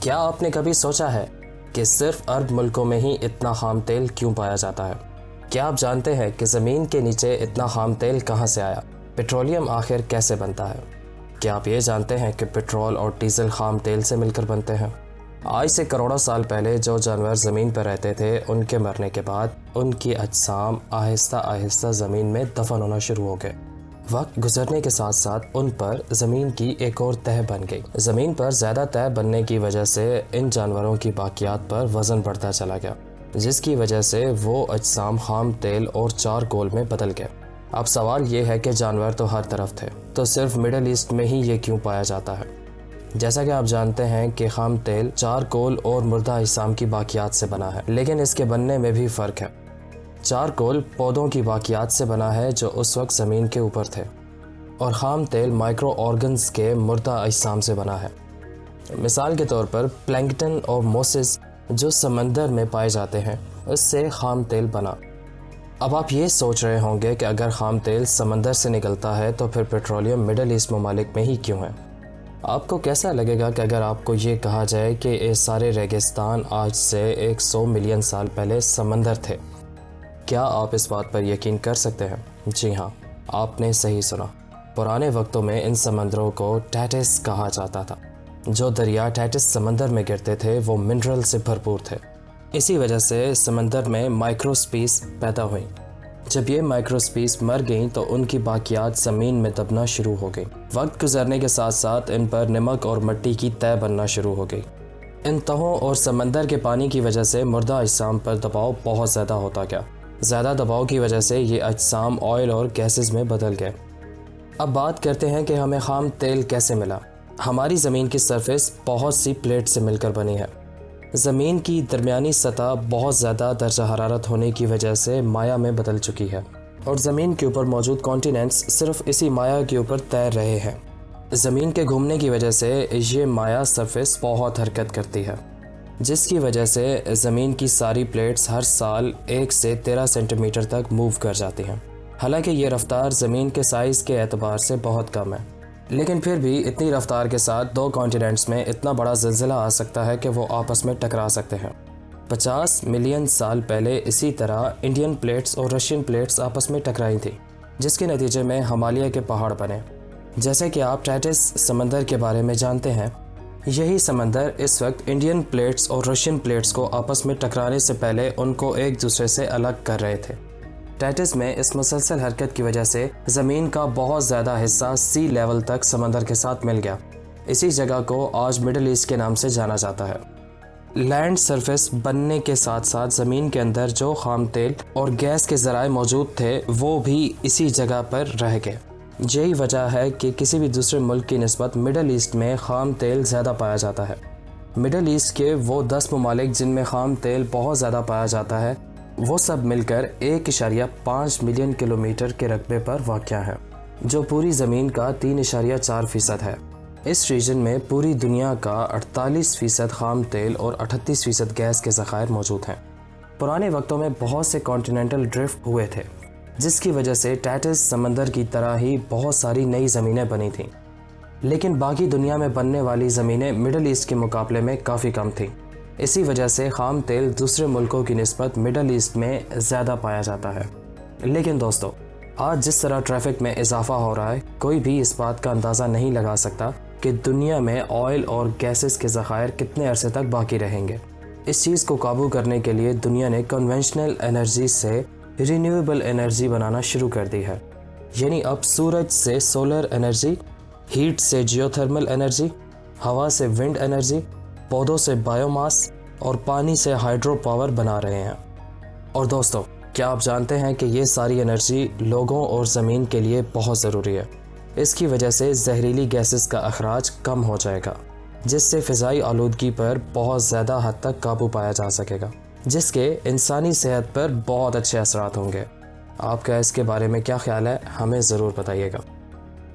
کیا آپ نے کبھی سوچا ہے کہ صرف عرب ملکوں میں ہی اتنا خام تیل کیوں پایا جاتا ہے؟ کیا آپ جانتے ہیں کہ زمین کے نیچے اتنا خام تیل کہاں سے آیا؟ پیٹرولیم آخر کیسے بنتا ہے؟ کیا آپ یہ جانتے ہیں کہ پیٹرول اور ڈیزل خام تیل سے مل کر بنتے ہیں؟ آج سے کروڑوں سال پہلے جو جانور زمین پر رہتے تھے، ان کے مرنے کے بعد ان کی اجسام آہستہ آہستہ زمین میں دفن ہونا شروع ہو گئے۔ وقت گزرنے کے ساتھ ساتھ ان پر زمین کی ایک اور تہہ بن گئی۔ زمین پر زیادہ تہہ بننے کی وجہ سے ان جانوروں کی باقیات پر وزن بڑھتا چلا گیا، جس کی وجہ سے وہ اجسام خام تیل اور چارکول میں بدل گئے۔ اب سوال یہ ہے کہ جانور تو ہر طرف تھے، تو صرف مڈل ایسٹ میں ہی یہ کیوں پایا جاتا ہے؟ جیسا کہ آپ جانتے ہیں کہ خام تیل چارکول اور مردہ اجسام کی باقیات سے بنا ہے، لیکن اس کے بننے میں بھی فرق ہے۔ چارکول پودوں کی باقیات سے بنا ہے جو اس وقت زمین کے اوپر تھے، اور خام تیل مائکرو آرگنز کے مردہ اجسام سے بنا ہے۔ مثال کے طور پر پلینکٹن اور موسز جو سمندر میں پائے جاتے ہیں، اس سے خام تیل بنا۔ اب آپ یہ سوچ رہے ہوں گے کہ اگر خام تیل سمندر سے نکلتا ہے تو پھر پیٹرولیم مڈل ایسٹ ممالک میں ہی کیوں ہے؟ آپ کو کیسا لگے گا کہ اگر آپ کو یہ کہا جائے کہ یہ سارے ریگستان آج سے 100 ملین سال پہلے سمندر تھے؟ کیا آپ اس بات پر یقین کر سکتے ہیں؟ جی ہاں، آپ نے صحیح سنا۔ پرانے وقتوں میں ان سمندروں کو ٹیٹس کہا جاتا تھا۔ جو دریا ٹیٹس سمندر میں گرتے تھے وہ منرل سے بھرپور تھے۔ اسی وجہ سے سمندر میں مائکروسپیس پیدا ہوئیں۔ جب یہ مائکروسپیس مر گئیں تو ان کی باقیات زمین میں دبنا شروع ہو گئی۔ وقت گزرنے کے ساتھ ساتھ ان پر نمک اور مٹی کی تہہ بننا شروع ہو گئی۔ ان تہوں اور سمندر کے پانی کی وجہ سے مردہ اجسام پر دباؤ بہت زیادہ ہوتا گیا۔ زیادہ دباؤ کی وجہ سے یہ اجسام آئل اور گیسز میں بدل گئے۔ اب بات کرتے ہیں کہ ہمیں خام تیل کیسے ملا۔ ہماری زمین کی سرفیس بہت سی پلیٹ سے مل کر بنی ہے۔ زمین کی درمیانی سطح بہت زیادہ درجہ حرارت ہونے کی وجہ سے مائع میں بدل چکی ہے، اور زمین کے اوپر موجود کانٹیننٹس صرف اسی مائع کے اوپر تیر رہے ہیں۔ زمین کے گھومنے کی وجہ سے یہ مائع سرفیس بہت حرکت کرتی ہے، جس کی وجہ سے زمین کی ساری پلیٹس ہر سال 1 سے 13 سینٹی میٹر تک موو کر جاتی ہیں۔ حالانکہ یہ رفتار زمین کے سائز کے اعتبار سے بہت کم ہے، لیکن پھر بھی اتنی رفتار کے ساتھ 2 کانٹیننٹس میں اتنا بڑا زلزلہ آ سکتا ہے کہ وہ آپس میں ٹکرا سکتے ہیں۔ 50 ملین سال پہلے اسی طرح انڈین پلیٹس اور رشین پلیٹس آپس میں ٹکرائی تھی، جس کے نتیجے میں ہمالیہ کے پہاڑ بنے۔ جیسے کہ آپ ٹیٹس سمندر کے بارے میں جانتے ہیں، یہی سمندر اس وقت انڈین پلیٹس اور رشین پلیٹس کو آپس میں ٹکرانے سے پہلے ان کو ایک دوسرے سے الگ کر رہے تھے۔ ٹیٹس میں اس مسلسل حرکت کی وجہ سے زمین کا بہت زیادہ حصہ سی لیول تک سمندر کے ساتھ مل گیا۔ اسی جگہ کو آج مڈل ایسٹ کے نام سے جانا جاتا ہے۔ لینڈ سرفیس بننے کے ساتھ ساتھ زمین کے اندر جو خام تیل اور گیس کے ذرائع موجود تھے وہ بھی اسی جگہ پر رہ گئے۔ یہی وجہ ہے کہ کسی بھی دوسرے ملک کی نسبت مڈل ایسٹ میں خام تیل زیادہ پایا جاتا ہے۔ مڈل ایسٹ کے وہ 10 ممالک جن میں خام تیل بہت زیادہ پایا جاتا ہے، وہ سب مل کر 1.5 ملین کلومیٹر کے رقبے پر واقع ہے، جو پوری زمین کا 3.4% ہے۔ اس ریجن میں پوری دنیا کا 48% خام تیل اور 38% گیس کے ذخائر موجود ہیں۔ پرانے وقتوں میں بہت سے کانٹیننٹل ڈرفٹ ہوئے تھے، جس کی وجہ سے ٹیٹس سمندر کی طرح ہی بہت ساری نئی زمینیں بنی تھیں، لیکن باقی دنیا میں بننے والی زمینیں مڈل ایسٹ کے مقابلے میں کافی کم تھیں۔ اسی وجہ سے خام تیل دوسرے ملکوں کی نسبت مڈل ایسٹ میں زیادہ پایا جاتا ہے۔ لیکن دوستو، آج جس طرح ٹریفک میں اضافہ ہو رہا ہے، کوئی بھی اس بات کا اندازہ نہیں لگا سکتا کہ دنیا میں آئل اور گیسز کے ذخائر کتنے عرصے تک باقی رہیں گے۔ اس چیز کو قابو کرنے کے لیے دنیا نے کنونشنل انرجی سے رینیویبل انرجی بنانا شروع کر دی ہے، یعنی اب سورج سے سولر انرجی، ہیٹ سے جیو تھرمل انرجی، ہوا سے ونڈ انرجی، پودوں سے بایو ماس اور پانی سے ہائیڈرو پاور بنا رہے ہیں۔ اور دوستو، کیا آپ جانتے ہیں کہ یہ ساری انرجی لوگوں اور زمین کے لیے بہت ضروری ہے؟ اس کی وجہ سے زہریلی گیسز کا اخراج کم ہو جائے گا، جس سے فضائی آلودگی پر بہت زیادہ حد تک قابو پایا جا سکے گا، جس کے انسانی صحت پر بہت اچھے اثرات ہوں گے۔ آپ کا اس کے بارے میں کیا خیال ہے؟ ہمیں ضرور بتائیے گا۔